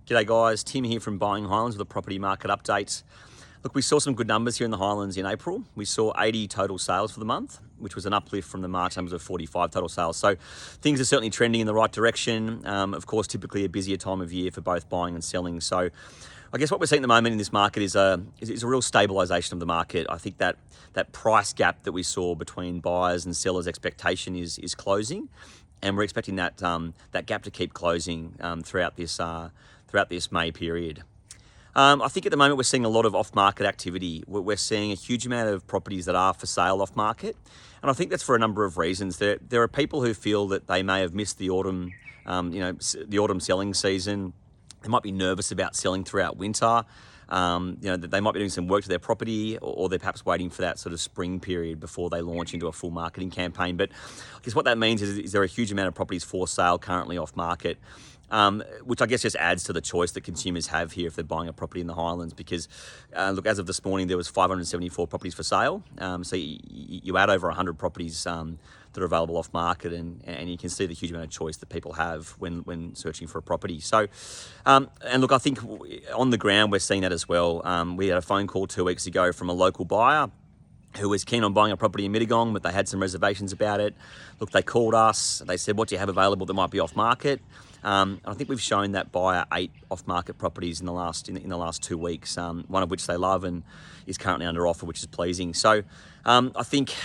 G'day guys, Tim here from Buying Highlands with a property market update. Look, we saw some good numbers here in the Highlands in April. We saw 80 total sales for the month, which was an uplift from the March numbers of 45 total sales. So things are certainly trending in the right direction. Of course, typically a busier time of year for both buying and selling. So I guess what we're seeing at the moment in this market is a real stabilisation of the market. I think that price gap that we saw between buyers and sellers' expectation is closing, and we're expecting that gap to keep closing throughout this May period. I think at the moment we're seeing a lot of off-market activity. We're seeing a huge amount of properties that are for sale off-market, and I think that's for a number of reasons. There are people who feel that they may have missed the autumn, the autumn selling season. They might be nervous about selling throughout winter. That they might be doing some work to their property, or they're perhaps waiting for that sort of spring period before they launch into a full marketing campaign. But I guess what that means is there are a huge amount of properties for sale currently off market, which I guess just adds to the choice that consumers have here if they're buying a property in the Highlands. Because look, as of this morning, there was 574 properties for sale. So you add over 100 properties that are available off market, and you can see the huge amount of choice that people have when searching for a property. So, and look, I think on the ground we're seeing that as well. We had a phone call 2 weeks ago from a local buyer who was keen on buying a property in Mittagong, but they had some reservations about it. Look, they called us. They said, "What do you have available that might be off market?" And I think we've shown that buyer 8 off-market properties in the last 2 weeks. One of which they love and is currently under offer, which is pleasing. So I think,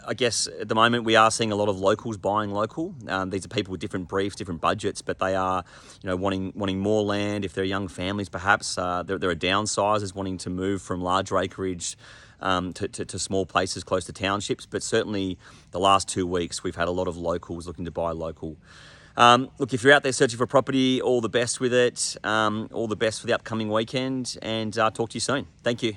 I guess at the moment we are seeing a lot of locals buying local. These are people with different briefs, different budgets, but they are, wanting more land. If they're young families, perhaps there are downsizers wanting to move from larger acreage to small places close to townships. But certainly the last 2 weeks we've had a lot of locals looking to buy local. Look, if you're out there searching for a property, all the best with it. All the best for the upcoming weekend, and talk to you soon. Thank you.